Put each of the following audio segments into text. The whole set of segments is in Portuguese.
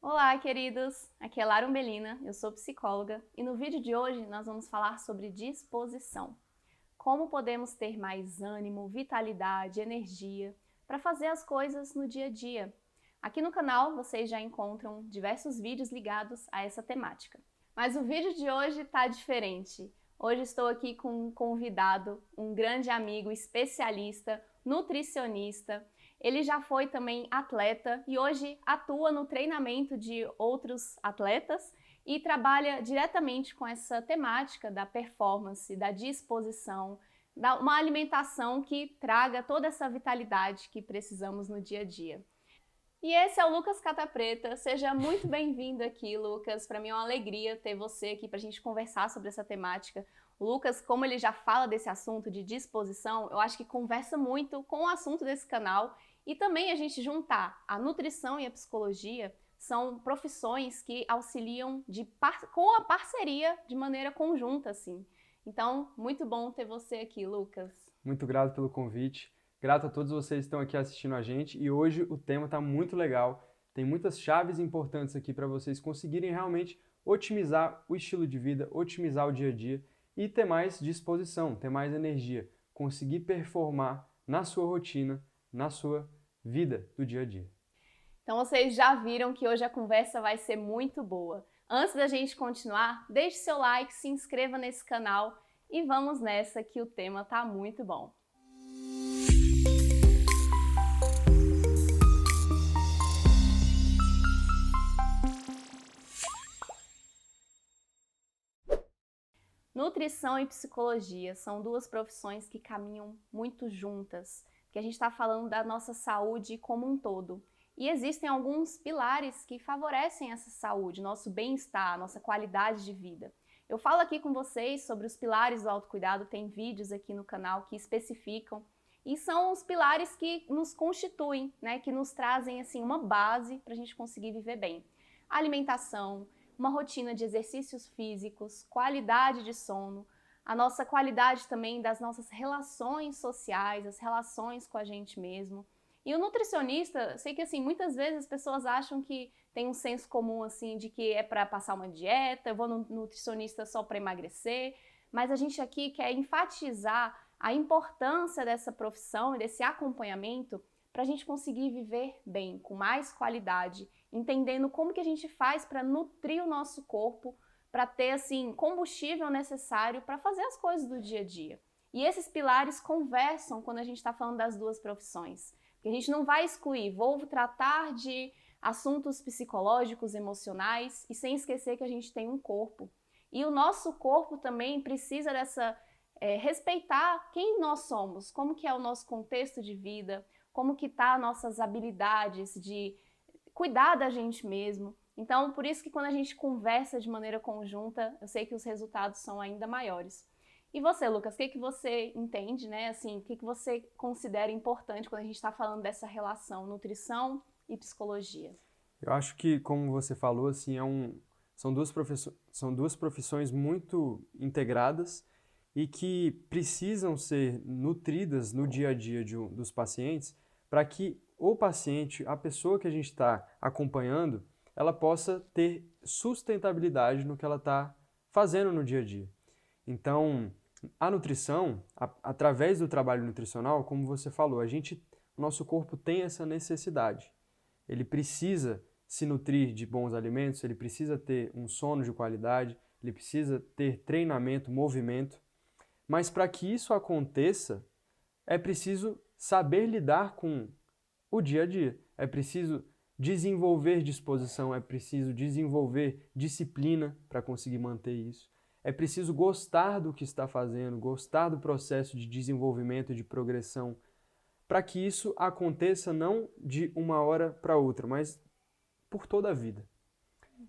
Olá, queridos! Aqui é Lara Umbelina, eu sou psicóloga e no vídeo de hoje nós vamos falar sobre disposição. Como podemos ter mais ânimo, vitalidade, energia para fazer as coisas no dia a dia. Aqui no canal vocês já encontram diversos vídeos ligados a essa temática. Mas o vídeo de hoje está diferente. Hoje estou aqui com um convidado, um grande amigo, especialista, nutricionista. Ele já foi também atleta e hoje atua no treinamento de outros atletas e trabalha diretamente com essa temática da performance, da disposição, uma alimentação que traga toda essa vitalidade que precisamos no dia a dia. E esse é o Lucas Catapreta. Seja muito bem-vindo aqui, Lucas. Para mim é uma alegria ter você aqui para a gente conversar sobre essa temática. O Lucas, como ele já fala desse assunto de disposição, eu acho que conversa muito com o assunto desse canal e também a gente juntar a nutrição e a psicologia são profissões que auxiliam com a parceria de maneira conjunta, assim. Então, muito bom ter você aqui, Lucas. Muito grato pelo convite. Grato a todos vocês que estão aqui assistindo a gente e hoje o tema está muito legal. Tem muitas chaves importantes aqui para vocês conseguirem realmente otimizar o estilo de vida, otimizar o dia a dia e ter mais disposição, ter mais energia, conseguir performar na sua rotina, na sua vida do dia a dia. Então vocês já viram que hoje a conversa vai ser muito boa. Antes da gente continuar, deixe seu like, se inscreva nesse canal e vamos nessa que o tema tá muito bom. Nutrição e psicologia são duas profissões que caminham muito juntas, porque a gente está falando da nossa saúde como um todo. E existem alguns pilares que favorecem essa saúde, nosso bem-estar, nossa qualidade de vida. Eu falo aqui com vocês sobre os pilares do autocuidado, tem vídeos aqui no canal que especificam, e são os pilares que nos constituem, né, que nos trazem assim, uma base para a gente conseguir viver bem. Alimentação, uma rotina de exercícios físicos, qualidade de sono, a nossa qualidade também das nossas relações sociais, as relações com a gente mesmo. E o nutricionista, sei que assim, muitas vezes as pessoas acham que tem um senso comum assim de que é para passar uma dieta, eu vou no nutricionista só para emagrecer, mas a gente aqui quer enfatizar a importância dessa profissão e desse acompanhamento para a gente conseguir viver bem, com mais qualidade, entendendo como que a gente faz para nutrir o nosso corpo, para ter assim combustível necessário para fazer as coisas do dia a dia. E esses pilares conversam quando a gente está falando das duas profissões. Porque a gente não vai excluir, vou tratar de assuntos psicológicos, emocionais, e sem esquecer que a gente tem um corpo. E o nosso corpo também precisa respeitar quem nós somos, como que é o nosso contexto de vida, como que tá nossas habilidades de cuidar da gente mesmo. Então, por isso que quando a gente conversa de maneira conjunta, eu sei que os resultados são ainda maiores. E você, Lucas, o que você entende, né? Assim, o que você considera importante quando a gente está falando dessa relação nutrição e psicologia? Eu acho que, como você falou, assim, são duas profissões muito integradas e que precisam ser nutridas no dia a dia dos pacientes para que o paciente, a pessoa que a gente está acompanhando, ela possa ter sustentabilidade no que ela está fazendo no dia a dia. Então, a nutrição, através do trabalho nutricional, como você falou, o nosso corpo tem essa necessidade. Ele precisa se nutrir de bons alimentos, ele precisa ter um sono de qualidade, ele precisa ter treinamento, movimento. Mas para que isso aconteça, é preciso saber lidar com o dia a dia. É preciso desenvolver disposição, é preciso desenvolver disciplina para conseguir manter isso. É preciso gostar do que está fazendo, gostar do processo de desenvolvimento e de progressão, para que isso aconteça não de uma hora para outra, mas por toda a vida.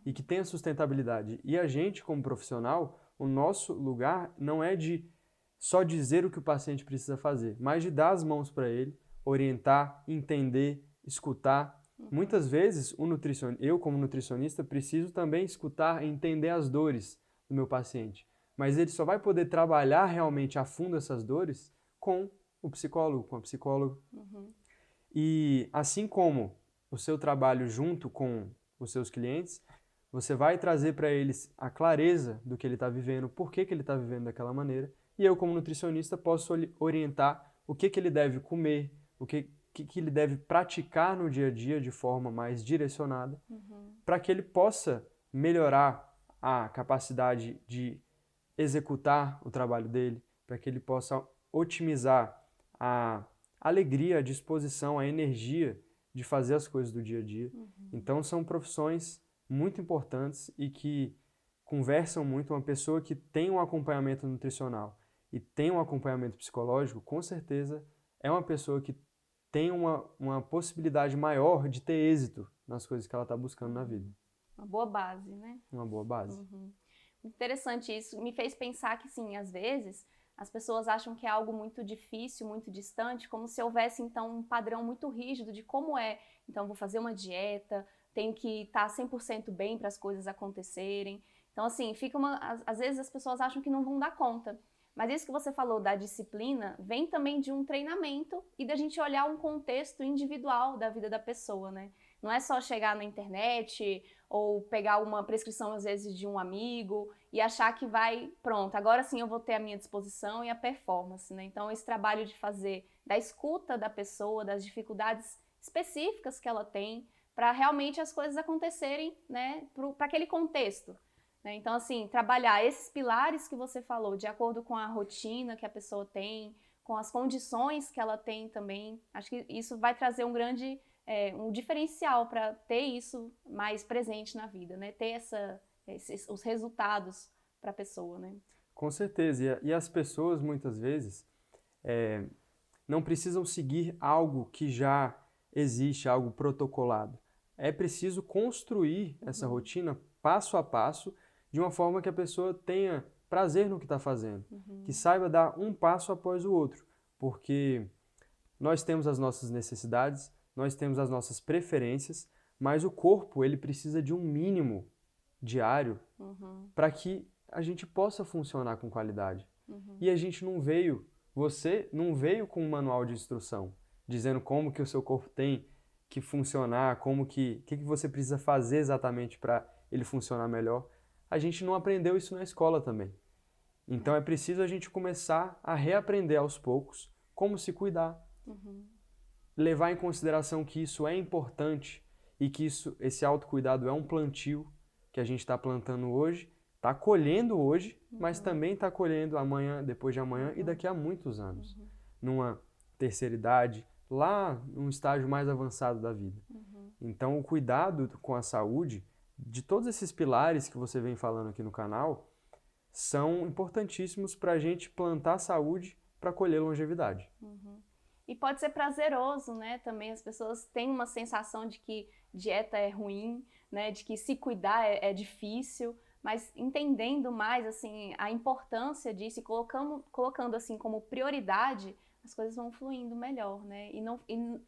E que tenha sustentabilidade. E a gente, como profissional, o nosso lugar não é de só dizer o que o paciente precisa fazer, mas de dar as mãos para ele, orientar, entender, escutar. Muitas vezes, eu como nutricionista preciso também escutar e entender as dores do meu paciente, mas ele só vai poder trabalhar realmente a fundo essas dores com o psicólogo, com a psicóloga. E assim como o seu trabalho junto com os seus clientes, você vai trazer para eles a clareza do que ele está vivendo, por que ele está vivendo daquela maneira, e eu, como nutricionista, posso orientar o que ele deve comer, o que ele deve praticar no dia a dia de forma mais direcionada, para que ele possa melhorar a capacidade de executar o trabalho dele, para que ele possa otimizar a alegria, a disposição, a energia de fazer as coisas do dia a dia. Então, são profissões muito importantes e que conversam muito. Uma pessoa que tem um acompanhamento nutricional e tem um acompanhamento psicológico, com certeza é uma pessoa que tem uma possibilidade maior de ter êxito nas coisas que ela está buscando na vida. Uma boa base, né? Uma boa base. Interessante isso. Me fez pensar que, sim, às vezes as pessoas acham que é algo muito difícil, muito distante, como se houvesse, então, um padrão muito rígido de como é. Então, vou fazer uma dieta, tenho que estar 100% bem para as coisas acontecerem. Então, assim, às vezes as pessoas acham que não vão dar conta. Mas isso que você falou da disciplina vem também de um treinamento e da gente olhar um contexto individual da vida da pessoa, né? Não é só chegar na internet ou pegar uma prescrição, às vezes, de um amigo e achar que pronto, agora sim eu vou ter a minha disposição e a performance, né? Então, esse trabalho de fazer da escuta da pessoa, das dificuldades específicas que ela tem, para realmente as coisas acontecerem, né, para aquele contexto. Então, assim, trabalhar esses pilares que você falou, de acordo com a rotina que a pessoa tem, com as condições que ela tem também, acho que isso vai trazer um diferencial para ter isso mais presente na vida, né? Ter os resultados para a pessoa, né? Com certeza. E as pessoas, muitas vezes, não precisam seguir algo que já existe, algo protocolado. É preciso construir essa rotina passo a passo, de uma forma que a pessoa tenha prazer no que está fazendo, que saiba dar um passo após o outro, porque nós temos as nossas necessidades, nós temos as nossas preferências, mas o corpo ele precisa de um mínimo diário para que a gente possa funcionar com qualidade. E você não veio com um manual de instrução, dizendo como que o seu corpo tem que funcionar, o que você precisa fazer exatamente para ele funcionar melhor. A gente não aprendeu isso na escola também. Então é preciso a gente começar a reaprender aos poucos como se cuidar. Levar em consideração que isso é importante e que esse autocuidado é um plantio que a gente está plantando hoje, está colhendo hoje, mas também está colhendo amanhã, depois de amanhã e daqui a muitos anos. Numa terceira idade, lá num estágio mais avançado da vida. Então o cuidado com a saúde, de todos esses pilares que você vem falando aqui no canal, são importantíssimos para a gente plantar saúde para colher longevidade. E pode ser prazeroso, né? Também as pessoas têm uma sensação de que dieta é ruim, né? De que se cuidar é difícil, mas entendendo mais assim a importância disso e colocando assim como prioridade, as coisas vão fluindo melhor, né? E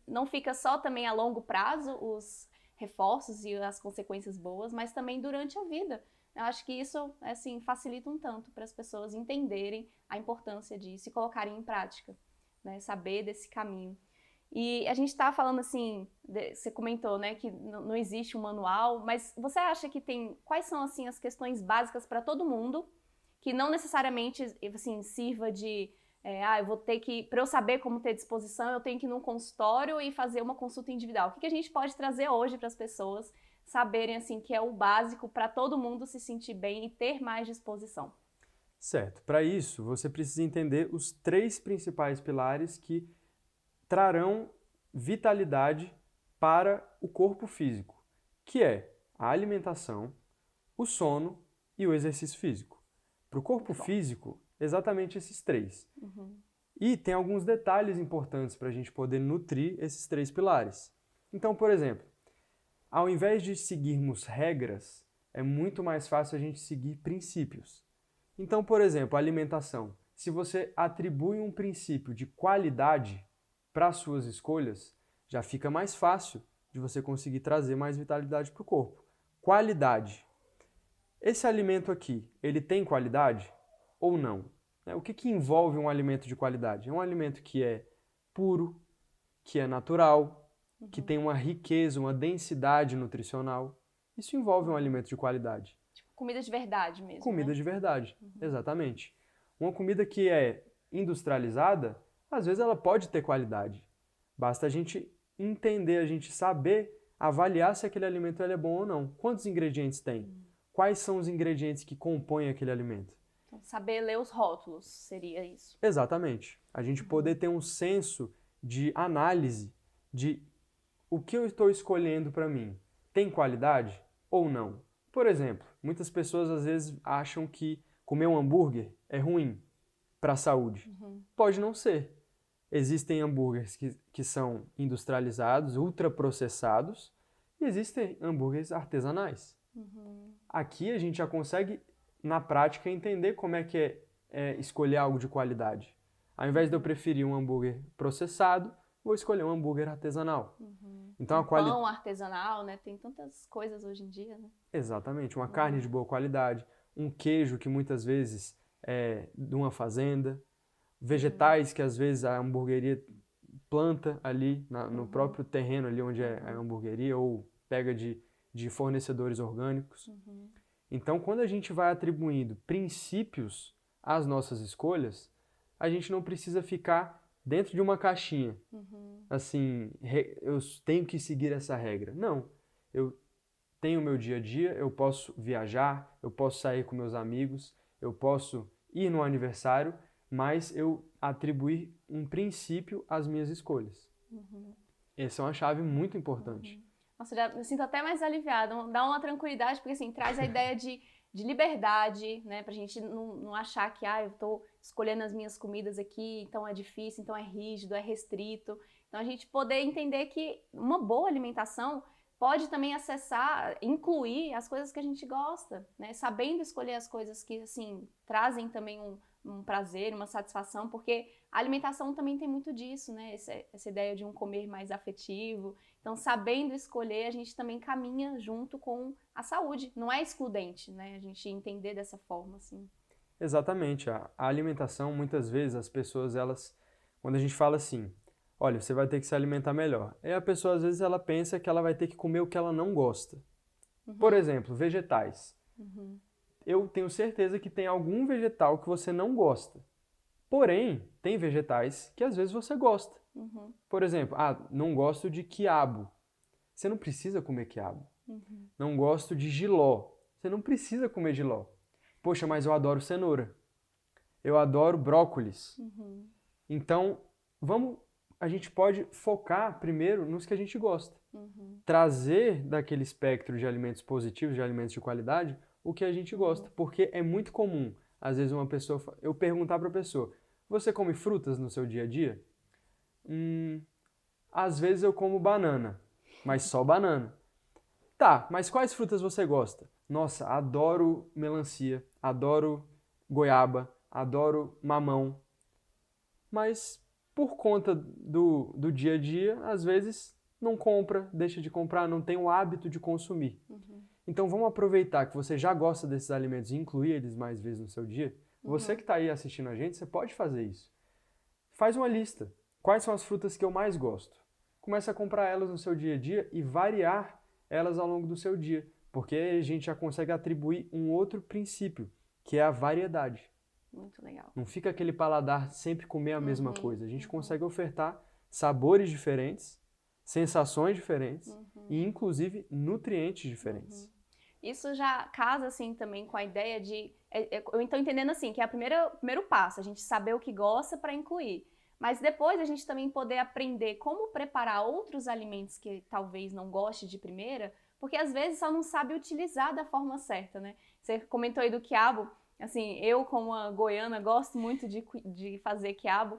não fica só também a longo prazo os reforços e as consequências boas, mas também durante a vida. Eu acho que isso, assim, facilita um tanto para as pessoas entenderem a importância disso e colocarem em prática, né? Saber desse caminho. E a gente está falando assim, você comentou, né, que não existe um manual, mas você acha que quais são, assim, as questões básicas para todo mundo, que não necessariamente, assim, sirva de eu vou ter que, para eu saber como ter disposição, eu tenho que ir num consultório e fazer uma consulta individual. O que a gente pode trazer hoje para as pessoas saberem, assim, que é o básico para todo mundo se sentir bem e ter mais disposição? Certo. Para isso, você precisa entender os 3 principais pilares que trarão vitalidade para o corpo físico, que é a alimentação, o sono e o exercício físico. Para o corpo físico, exatamente esses 3. E tem alguns detalhes importantes para a gente poder nutrir esses 3 pilares. Então, por exemplo, ao invés de seguirmos regras, é muito mais fácil a gente seguir princípios. Então, por exemplo, a alimentação. Se você atribui um princípio de qualidade para as suas escolhas, já fica mais fácil de você conseguir trazer mais vitalidade para o corpo. Qualidade. Esse alimento aqui, ele tem qualidade ou não? O que envolve um alimento de qualidade? É um alimento que é puro, que é natural, que tem uma riqueza, uma densidade nutricional. isso envolve um alimento de qualidade. Tipo, comida de verdade mesmo, Comida né? de verdade, exatamente. Uma comida que é industrializada, às vezes ela pode ter qualidade. Basta a gente entender, a gente saber avaliar se aquele alimento ele é bom ou não. Quantos ingredientes tem? Quais são os ingredientes que compõem aquele alimento? Então, saber ler os rótulos seria isso. Exatamente. A gente poder ter um senso de análise de o que eu estou escolhendo para mim. Tem qualidade ou não? Por exemplo, muitas pessoas às vezes acham que comer um hambúrguer é ruim para a saúde. Pode não ser. Existem hambúrgueres que são industrializados, ultraprocessados, e existem hambúrgueres artesanais. Aqui a gente já consegue, na prática, entender como é que é escolher algo de qualidade. Ao invés de eu preferir um hambúrguer processado, vou escolher um hambúrguer artesanal. Então, Pão artesanal, né? Tem tantas coisas hoje em dia, né? Exatamente, uma carne de boa qualidade, um queijo que muitas vezes é de uma fazenda, vegetais que às vezes a hamburgueria planta ali no próprio terreno ali onde é a hamburgueria ou pega de fornecedores orgânicos. Então, quando a gente vai atribuindo princípios às nossas escolhas, a gente não precisa ficar dentro de uma caixinha. Assim, eu tenho que seguir essa regra. Não, eu tenho o meu dia a dia, eu posso viajar, eu posso sair com meus amigos, eu posso ir no aniversário, mas eu atribuir um princípio às minhas escolhas. Essa é uma chave muito importante. Nossa, já me sinto até mais aliviada, dá uma tranquilidade, porque assim, traz a ideia de liberdade, né, pra gente não achar que, eu tô escolhendo as minhas comidas aqui, então é difícil, então é rígido, é restrito. Então a gente poder entender que uma boa alimentação pode também acessar, incluir as coisas que a gente gosta, né, sabendo escolher as coisas que, assim, trazem também um prazer, uma satisfação, porque a alimentação também tem muito disso, né? Essa ideia de um comer mais afetivo. Então, sabendo escolher, a gente também caminha junto com a saúde. Não é excludente, né? A gente entender dessa forma, assim. Exatamente. A alimentação, muitas vezes, as pessoas, quando a gente fala assim, olha, você vai ter que se alimentar melhor. Aí a pessoa, às vezes, ela pensa que ela vai ter que comer o que ela não gosta. Por exemplo, vegetais. Eu tenho certeza que tem algum vegetal que você não gosta. Porém, tem vegetais que às vezes você gosta. Por exemplo, não gosto de quiabo. Você não precisa comer quiabo. Não gosto de jiló. Você não precisa comer jiló. Poxa, mas eu adoro cenoura. Eu adoro brócolis. Então, a gente pode focar primeiro nos que a gente gosta. Trazer daquele espectro de alimentos positivos, de alimentos de qualidade, o que a gente gosta, porque é muito comum, às vezes eu perguntar para a pessoa, você come frutas no seu dia a dia? Às vezes eu como banana, mas só banana. Tá, mas quais frutas você gosta? Nossa, adoro melancia, adoro goiaba, adoro mamão. Mas por conta do dia a dia, às vezes não compra, deixa de comprar, não tem o hábito de consumir. Então vamos aproveitar que você já gosta desses alimentos e incluir eles mais vezes no seu dia. Você que está aí assistindo a gente, você pode fazer isso. Faz uma lista. Quais são as frutas que eu mais gosto? Comece a comprar elas no seu dia a dia e variar elas ao longo do seu dia. Porque a gente já consegue atribuir um outro princípio, que é a variedade. Muito legal. Não fica aquele paladar sempre comer a mesma coisa. A gente consegue ofertar sabores diferentes, sensações diferentes e, inclusive, nutrientes diferentes. Isso já casa, assim, também com a ideia de... eu estou entendendo, assim, que é o primeiro passo, a gente saber o que gosta para incluir. Mas depois a gente também poder aprender como preparar outros alimentos que talvez não goste de primeira, porque às vezes só não sabe utilizar da forma certa, né? Você comentou aí do quiabo, assim, eu como uma goiana gosto muito de fazer quiabo,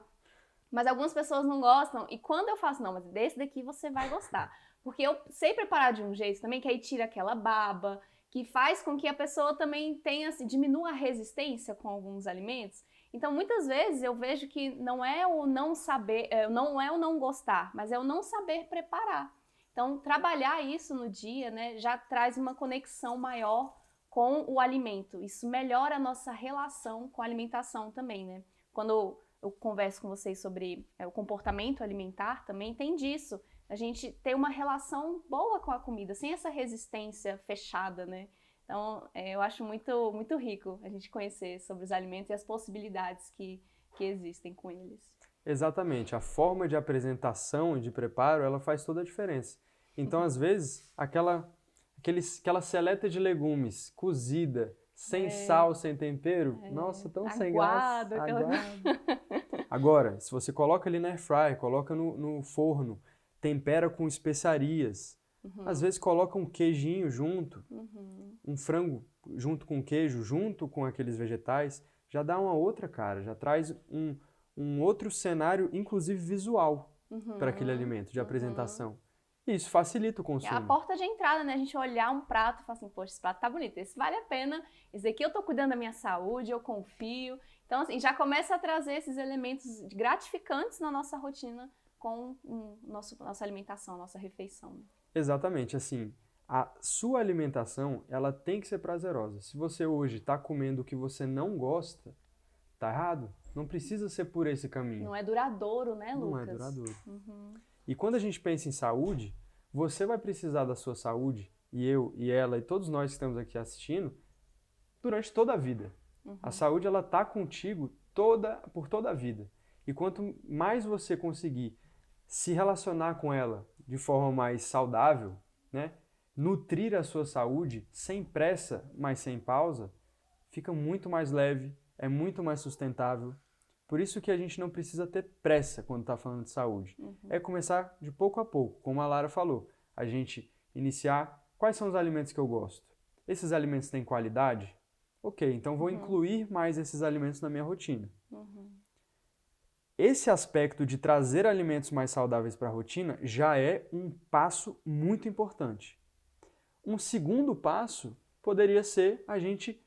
mas algumas pessoas não gostam, e quando eu faço, não, mas desse daqui você vai gostar. Porque eu sei preparar de um jeito também, que aí tira aquela baba, que faz com que a pessoa também tenha, assim, diminua a resistência com alguns alimentos. Então, muitas vezes eu vejo que não é o não saber, não é o não gostar, mas é o não saber preparar. Então, trabalhar isso no dia, né, já traz uma conexão maior com o alimento. Isso melhora a nossa relação com a alimentação também, né? Quando eu converso com vocês sobre o comportamento alimentar, também tem disso. a gente ter uma relação boa com a comida, sem essa resistência fechada, né? Então, eu acho muito, muito rico a gente conhecer sobre os alimentos e as possibilidades que existem com eles. Exatamente, a forma de apresentação e de preparo, ela faz toda a diferença. Então, às vezes, aquela seleta de legumes cozida, sem sal, sem tempero, nossa, tão sem graça. Aguado. Agora, se você coloca ali na airfryer, coloca no forno, tempera com especiarias, às vezes coloca um queijinho junto, um frango junto com queijo, junto com aqueles vegetais, já dá uma outra cara, já traz um outro cenário, inclusive visual, para aquele alimento, de apresentação. E isso facilita o consumo. É a porta de entrada, né? A gente olhar um prato e falar assim, poxa, esse prato tá bonito, esse vale a pena, esse aqui eu tô cuidando da minha saúde, eu confio. Então, assim, já começa a trazer esses elementos gratificantes na nossa rotina com nossa alimentação, nossa refeição. Exatamente, assim, a sua alimentação, ela tem que ser prazerosa. Se você hoje está comendo o que você não gosta, tá errado. Não precisa ser por esse caminho. Não é duradouro, né, Lucas? Não é duradouro. E quando a gente pensa em saúde, você vai precisar da sua saúde, e eu, e ela, e todos nós que estamos aqui assistindo, durante toda a vida. A saúde, ela tá contigo por toda a vida. E quanto mais você conseguir se relacionar com ela de forma mais saudável, né? Nutrir a sua saúde sem pressa, mas sem pausa, fica muito mais leve, é muito mais sustentável. Por isso que a gente não precisa ter pressa quando está falando de saúde. É começar de pouco a pouco, como a Lara falou. A gente iniciar quais são os alimentos que eu gosto. Esses alimentos têm qualidade? Ok, então vou incluir mais esses alimentos na minha rotina. Esse aspecto de trazer alimentos mais saudáveis para a rotina já é um passo muito importante. Um segundo passo poderia ser a gente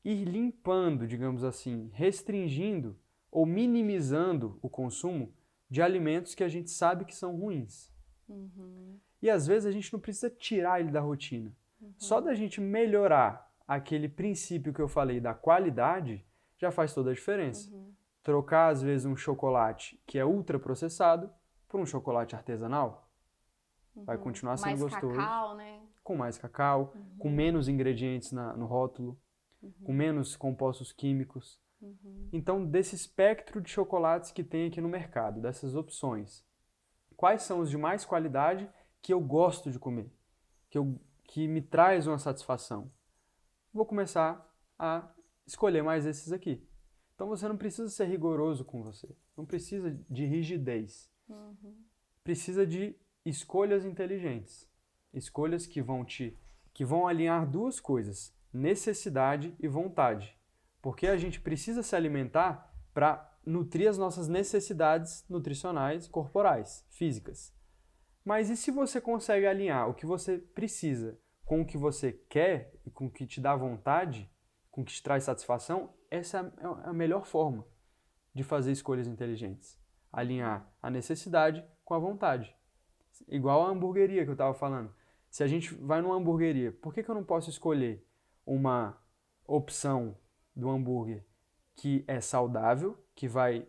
ir limpando, digamos assim, restringindo ou minimizando o consumo de alimentos que a gente sabe que são ruins. E às vezes a gente não precisa tirar ele da rotina. Só da gente melhorar aquele princípio que eu falei da qualidade, já faz toda a diferença. Trocar, às vezes, um chocolate que é ultraprocessado por um chocolate artesanal. Vai continuar sendo gostoso. Cacau, né? Com mais cacau, com menos ingredientes no rótulo, com menos compostos químicos. Então, desse espectro de chocolates que tem aqui no mercado, dessas opções, quais são os de mais qualidade que eu gosto de comer? Que me traz uma satisfação? Vou começar a escolher mais esses aqui. Então você não precisa ser rigoroso com você, não precisa de rigidez. Precisa de escolhas inteligentes, escolhas que vão alinhar duas coisas, necessidade e vontade. Porque a gente precisa se alimentar para nutrir as nossas necessidades nutricionais, corporais, físicas. Mas e se você consegue alinhar o que você precisa com o que você quer e com o que te dá vontade, com o que te traz satisfação, essa é a melhor forma de fazer escolhas inteligentes. Alinhar a necessidade com a vontade. Igual a hamburgueria que eu estava falando. Se a gente vai numa hamburgueria, por que eu não posso escolher uma opção do hambúrguer que é saudável, que vai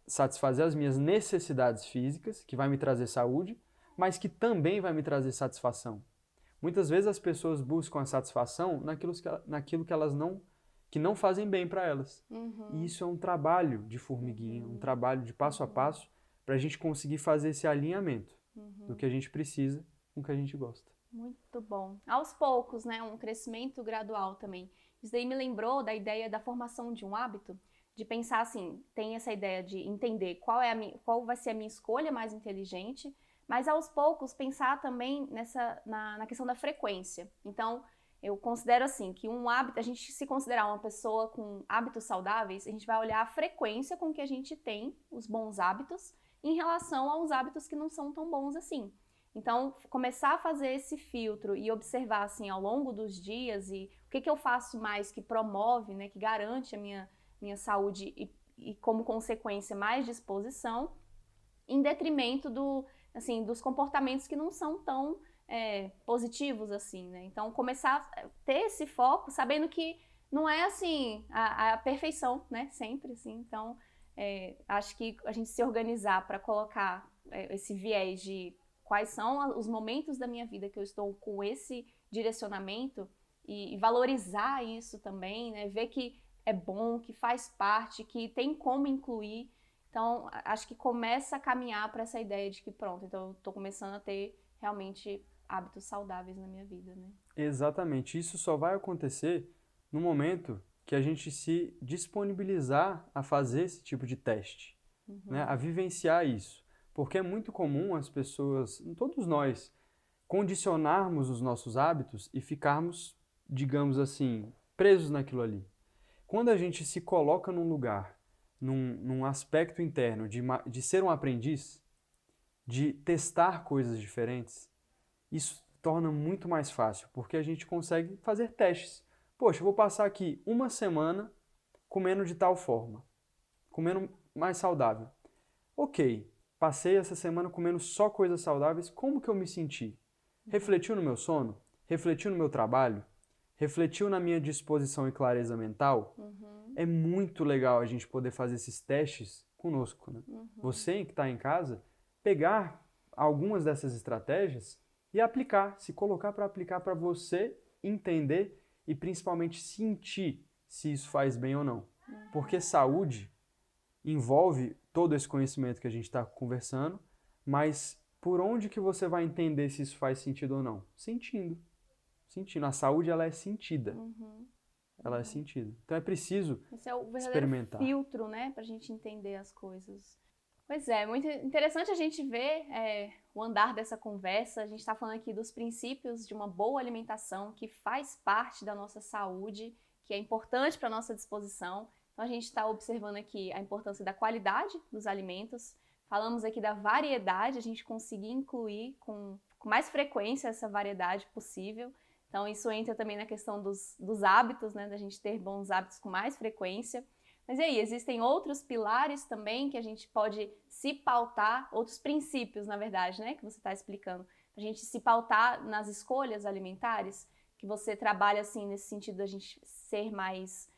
satisfazer as minhas necessidades físicas, que vai me trazer saúde, mas que também vai me trazer satisfação? Muitas vezes as pessoas buscam a satisfação naquilo que não fazem bem para elas. E isso é um trabalho de formiguinha, um trabalho de passo a passo para a gente conseguir fazer esse alinhamento do que a gente precisa com o que a gente gosta. Muito bom. Aos poucos, né? Um crescimento gradual também. Isso daí me lembrou da ideia da formação de um hábito, de pensar assim, tem essa ideia de entender qual vai ser a minha escolha mais inteligente, mas aos poucos pensar também na questão da frequência. Então, eu considero assim, que um hábito, a gente se considerar uma pessoa com hábitos saudáveis, a gente vai olhar a frequência com que a gente tem os bons hábitos em relação aos hábitos que não são tão bons assim. Então, começar a fazer esse filtro e observar assim ao longo dos dias e o que eu faço mais que promove, né, que garante a minha saúde e como consequência mais disposição, em detrimento dos comportamentos que não são tão positivos assim, né? Então, começar a ter esse foco, sabendo que não é assim a perfeição, né? Sempre assim. Então, acho que a gente se organizar para colocar esse viés de quais são os momentos da minha vida que eu estou com esse direcionamento e valorizar isso também, né? Ver que é bom, que faz parte, que tem como incluir. Então, acho que começa a caminhar para essa ideia de que pronto, então eu estou começando a ter realmente hábitos saudáveis na minha vida, né? Exatamente. Isso só vai acontecer no momento que a gente se disponibilizar a fazer esse tipo de teste, né? A vivenciar isso. Porque é muito comum as pessoas, todos nós, condicionarmos os nossos hábitos e ficarmos, digamos assim, presos naquilo ali. Quando a gente se coloca num lugar, num aspecto interno de ser um aprendiz, de testar coisas diferentes, isso torna muito mais fácil, porque a gente consegue fazer testes. Poxa, eu vou passar aqui uma semana comendo de tal forma, comendo mais saudável. Ok, passei essa semana comendo só coisas saudáveis, como que eu me senti? Refletiu no meu sono? Refletiu no meu trabalho? Refletiu na minha disposição e clareza mental? É muito legal a gente poder fazer esses testes conosco, né? Você que está em casa, pegar algumas dessas estratégias e aplicar, se colocar para aplicar para você entender e principalmente sentir se isso faz bem ou não. Porque saúde envolve todo esse conhecimento que a gente está conversando, mas por onde que você vai entender se isso faz sentido ou não? Sentindo. Sentindo. A saúde, ela é sentida. Ela é sentida. Então é preciso Esse é o verdadeiro experimentar. filtro, né, pra gente entender as coisas. Pois é, muito interessante a gente ver o andar dessa conversa. A gente está falando aqui dos princípios de uma boa alimentação que faz parte da nossa saúde, que é importante para a nossa disposição. Então a gente está observando aqui a importância da qualidade dos alimentos. Falamos aqui da variedade, a gente conseguir incluir com mais frequência essa variedade possível. Então isso entra também na questão dos hábitos, né, da gente ter bons hábitos com mais frequência. Mas e aí, existem outros pilares também que a gente pode se pautar, outros princípios, na verdade, né, que você está explicando, a gente se pautar nas escolhas alimentares, que você trabalha assim nesse sentido da gente ser mais,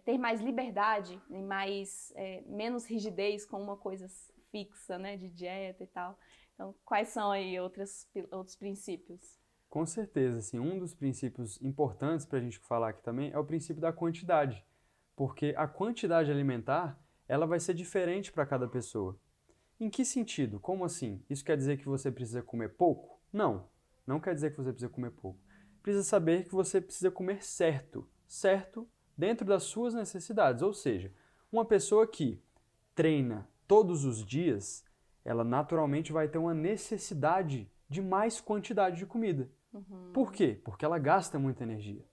ter mais liberdade e menos rigidez com uma coisa fixa, né, de dieta e tal. Então, quais são aí outros princípios? Com certeza, assim, um dos princípios importantes para a gente falar aqui também é o princípio da quantidade. Porque a quantidade alimentar, ela vai ser diferente para cada pessoa. Em que sentido? Como assim? Isso quer dizer que você precisa comer pouco? Não, não quer dizer que você precisa comer pouco. Precisa saber que você precisa comer certo, certo dentro das suas necessidades. Ou seja, uma pessoa que treina todos os dias, ela naturalmente vai ter uma necessidade de mais quantidade de comida. Por quê? Porque ela gasta muita energia.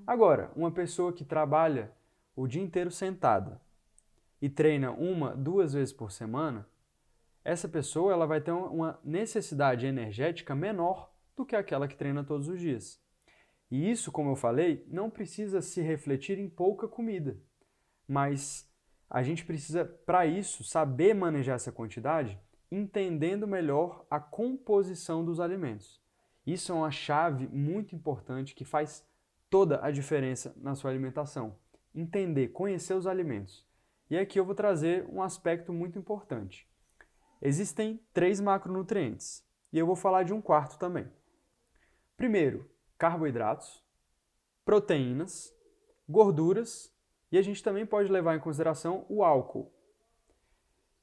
Agora, uma pessoa que trabalha o dia inteiro sentada e treina 1, 2 vezes por semana, essa pessoa ela vai ter uma necessidade energética menor do que aquela que treina todos os dias. E isso, como eu falei, não precisa se refletir em pouca comida, mas a gente precisa, para isso, saber manejar essa quantidade, entendendo melhor a composição dos alimentos. Isso é uma chave muito importante que faz toda a diferença na sua alimentação. Entender, conhecer os alimentos. E aqui eu vou trazer um aspecto muito importante. Existem 3 macronutrientes e eu vou falar de um quarto também. Primeiro, carboidratos, proteínas, gorduras e a gente também pode levar em consideração o álcool.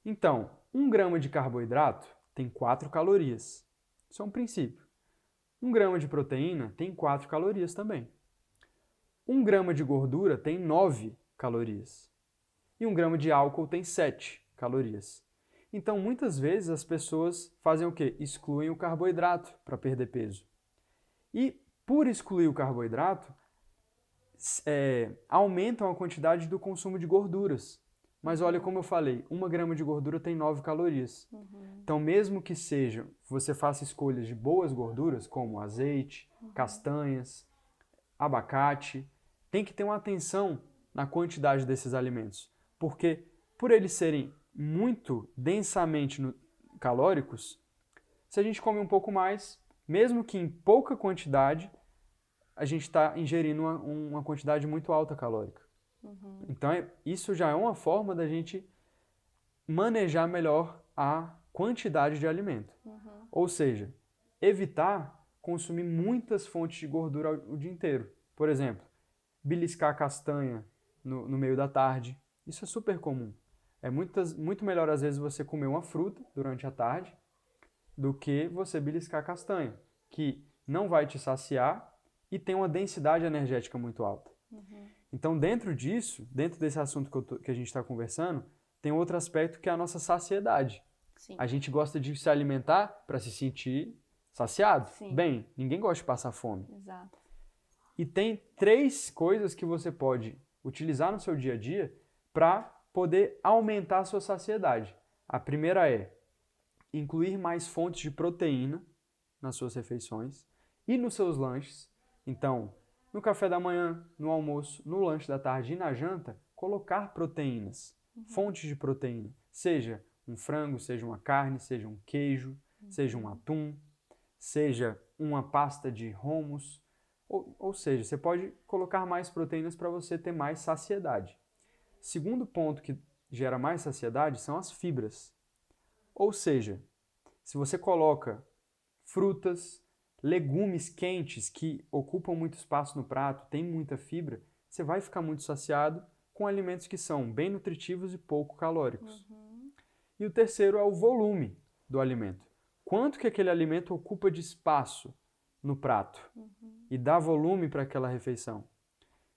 Então, 1 grama de carboidrato tem 4 calorias. Isso é um princípio. 1 grama de proteína tem 4 calorias também. 1 grama de gordura tem 9 calorias. E 1 grama de álcool tem 7 calorias. Então, muitas vezes as pessoas fazem o quê? Excluem o carboidrato para perder peso. E, por excluir o carboidrato, aumentam a quantidade do consumo de gorduras. Mas olha como eu falei, 1 grama de gordura tem 9 calorias. Então, mesmo que você faça escolhas de boas gorduras, como azeite, castanhas, abacate, tem que ter uma atenção na quantidade desses alimentos, porque por eles serem muito densamente calóricos, se a gente come um pouco mais, mesmo que em pouca quantidade, a gente está ingerindo uma quantidade muito alta calórica. Então isso já é uma forma da gente manejar melhor a quantidade de alimento. Ou seja, evitar consumir muitas fontes de gordura o dia inteiro. Por exemplo, beliscar castanha no meio da tarde. Isso é super comum. É muito melhor, às vezes, você comer uma fruta durante a tarde do que você beliscar castanha, que não vai te saciar e tem uma densidade energética muito alta. Então, dentro desse assunto que a gente está conversando, tem outro aspecto que é a nossa saciedade. Sim. A gente gosta de se alimentar para se sentir saciado. Sim. Bem, ninguém gosta de passar fome. Exato. E tem 3 coisas que você pode utilizar no seu dia a dia para poder aumentar a sua saciedade. A primeira é incluir mais fontes de proteína nas suas refeições e nos seus lanches. Então, no café da manhã, no almoço, no lanche da tarde e na janta, colocar proteínas, fontes de proteína. Seja um frango, seja uma carne, seja um queijo, seja um atum, seja uma pasta de hummus. Ou seja, você pode colocar mais proteínas para você ter mais saciedade. Segundo ponto que gera mais saciedade são as fibras. Ou seja, se você coloca frutas, legumes quentes que ocupam muito espaço no prato, tem muita fibra, você vai ficar muito saciado com alimentos que são bem nutritivos e pouco calóricos. E o terceiro é o volume do alimento. Quanto que aquele alimento ocupa de espaço no prato e dá volume para aquela refeição.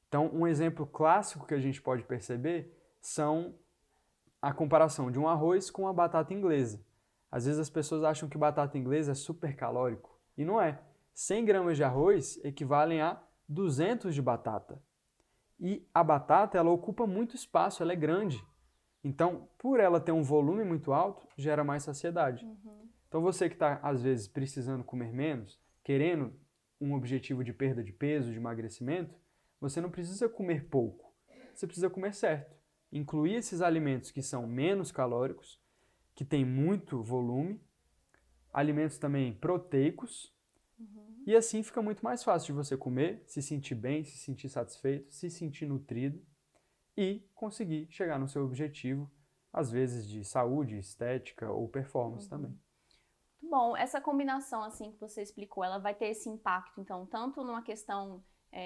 Então, um exemplo clássico que a gente pode perceber são a comparação de um arroz com a batata inglesa. Às vezes as pessoas acham que batata inglesa é super calórico. E não é. 100 gramas de arroz equivalem a 200 de batata. E a batata, ela ocupa muito espaço, ela é grande. Então, por ela ter um volume muito alto, gera mais saciedade. Então, você que está, às vezes, precisando comer menos, querendo um objetivo de perda de peso, de emagrecimento, você não precisa comer pouco. Você precisa comer certo. Incluir esses alimentos que são menos calóricos, que têm muito volume, alimentos também proteicos, e assim fica muito mais fácil de você comer, se sentir bem, se sentir satisfeito, se sentir nutrido e conseguir chegar no seu objetivo, às vezes de saúde, estética ou performance também. Muito bom. Essa combinação assim que você explicou, ela vai ter esse impacto, então, tanto numa questão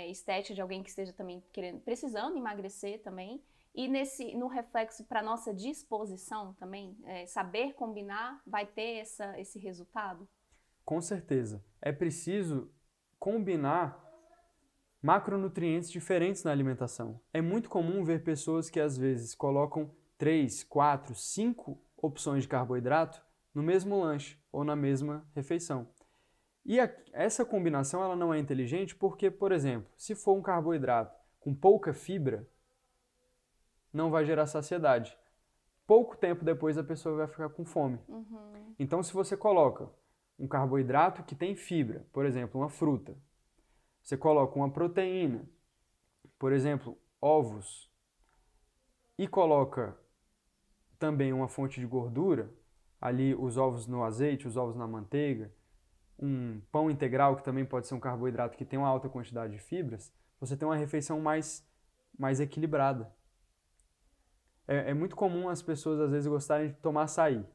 estética de alguém que esteja também precisando emagrecer também, e no reflexo para nossa disposição também, saber combinar vai ter esse resultado? Com certeza. É preciso combinar macronutrientes diferentes na alimentação. É muito comum ver pessoas que às vezes colocam 3, 4, 5 opções de carboidrato no mesmo lanche ou na mesma refeição. E essa combinação ela não é inteligente porque, por exemplo, se for um carboidrato com pouca fibra, não vai gerar saciedade. Pouco tempo depois a pessoa vai ficar com fome. Então, se você coloca um carboidrato que tem fibra, por exemplo, uma fruta, você coloca uma proteína, por exemplo, ovos, e coloca também uma fonte de gordura, ali os ovos no azeite, os ovos na manteiga, um pão integral, que também pode ser um carboidrato que tem uma alta quantidade de fibras, você tem uma refeição mais equilibrada. É muito comum as pessoas, às vezes, gostarem de tomar açaí.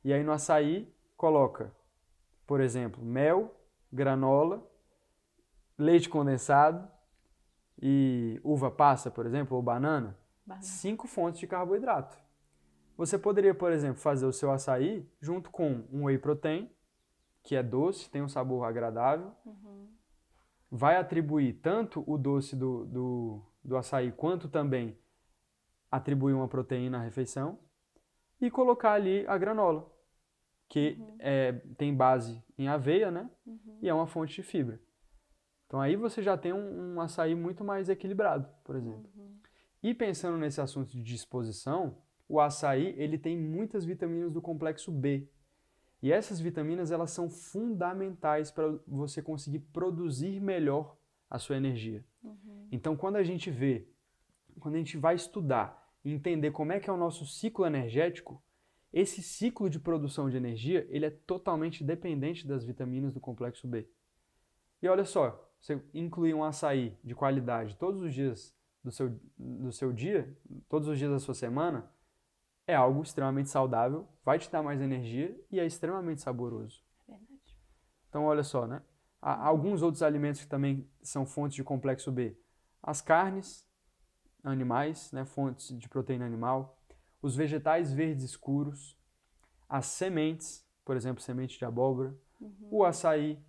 E aí no açaí coloca, por exemplo, mel, granola, leite condensado e uva passa, por exemplo, ou banana. 5 fontes de carboidrato. Você poderia, por exemplo, fazer o seu açaí junto com um whey protein, que é doce, tem um sabor agradável. Vai atribuir tanto o doce do açaí quanto também atribuir uma proteína à refeição e colocar ali a granola, que tem base em aveia, né? E é uma fonte de fibra. Então aí você já tem um açaí muito mais equilibrado, por exemplo. E pensando nesse assunto de disposição, o açaí ele tem muitas vitaminas do complexo B. E essas vitaminas elas são fundamentais para você conseguir produzir melhor a sua energia. Então quando a gente vai estudar e entender como é que é o nosso ciclo energético, esse ciclo de produção de energia ele é totalmente dependente das vitaminas do complexo B. E olha só, você incluir um açaí de qualidade todos os dias do seu dia, todos os dias da sua semana, é algo extremamente saudável, vai te dar mais energia e é extremamente saboroso. É verdade. Então, olha só, né? Há alguns outros alimentos que também são fontes de complexo B. As carnes animais, né? Fontes de proteína animal. Os vegetais verdes escuros. As sementes, por exemplo, semente de abóbora. O açaí.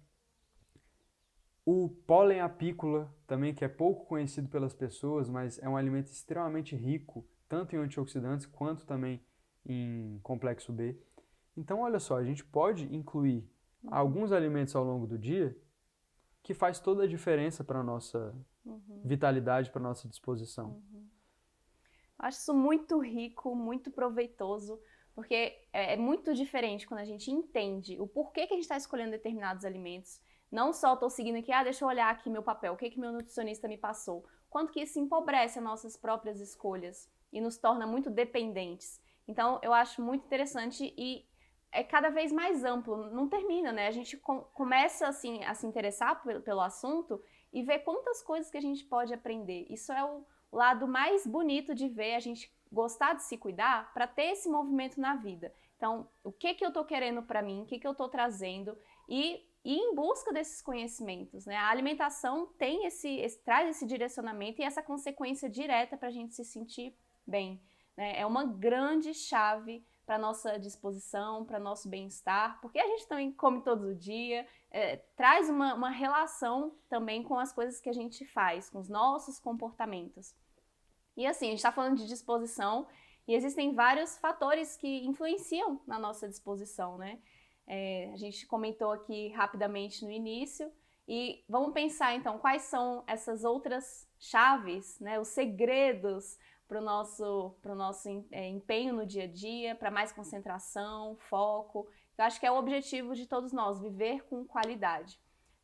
O pólen apícola, também, que é pouco conhecido pelas pessoas, mas é um alimento extremamente rico, tanto em antioxidantes quanto também em complexo B. Então, olha só, a gente pode incluir alguns alimentos ao longo do dia que faz toda a diferença para a nossa vitalidade, para a nossa disposição. Eu acho isso muito rico, muito proveitoso, porque é muito diferente quando a gente entende o porquê que a gente está escolhendo determinados alimentos. Não só estou seguindo aqui, deixa eu olhar aqui meu papel, o que meu nutricionista me passou. Quanto que isso empobrece as nossas próprias escolhas e nos torna muito dependentes. Então, eu acho muito interessante e é cada vez mais amplo, não termina, né? A gente começa assim, a se interessar pelo assunto e ver quantas coisas que a gente pode aprender. Isso é o lado mais bonito de ver, a gente gostar de se cuidar para ter esse movimento na vida. Então, o que eu estou querendo para mim, o que eu estou trazendo e em busca desses conhecimentos, né? A alimentação tem traz esse direcionamento e essa consequência direta para a gente se sentir bem, né? É uma grande chave para nossa disposição, para nosso bem-estar, porque a gente também come todo dia, traz uma relação também com as coisas que a gente faz, com os nossos comportamentos. E assim, a gente está falando de disposição e existem vários fatores que influenciam na nossa disposição, né? A gente comentou aqui rapidamente no início e vamos pensar então quais são essas outras chaves, né? Os segredos para o nosso empenho no dia a dia, para mais concentração, foco. Eu acho que é o objetivo de todos nós, viver com qualidade.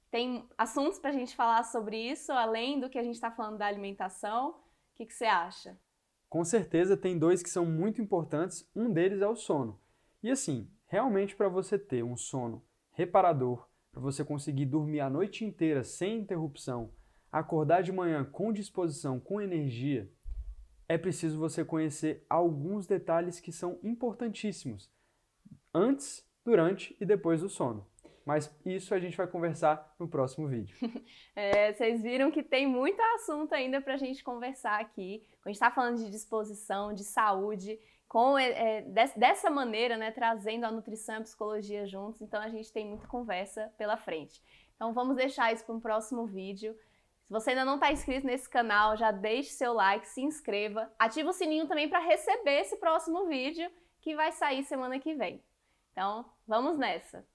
Tem assuntos para a gente falar sobre isso, além do que a gente está falando da alimentação. O que você acha? Com certeza tem dois que são muito importantes, um deles é o sono. E assim, realmente para você ter um sono reparador, para você conseguir dormir a noite inteira sem interrupção, acordar de manhã com disposição, com energia, é preciso você conhecer alguns detalhes que são importantíssimos antes, durante e depois do sono. Mas isso a gente vai conversar no próximo vídeo. Vocês viram que tem muito assunto ainda para a gente conversar aqui. A gente está falando de disposição, de saúde, dessa maneira, né, trazendo a nutrição e a psicologia juntos. Então a gente tem muita conversa pela frente. Então vamos deixar isso para um próximo vídeo. Se você ainda não está inscrito nesse canal, já deixe seu like, se inscreva, ativa o sininho também para receber esse próximo vídeo que vai sair semana que vem. Então, vamos nessa!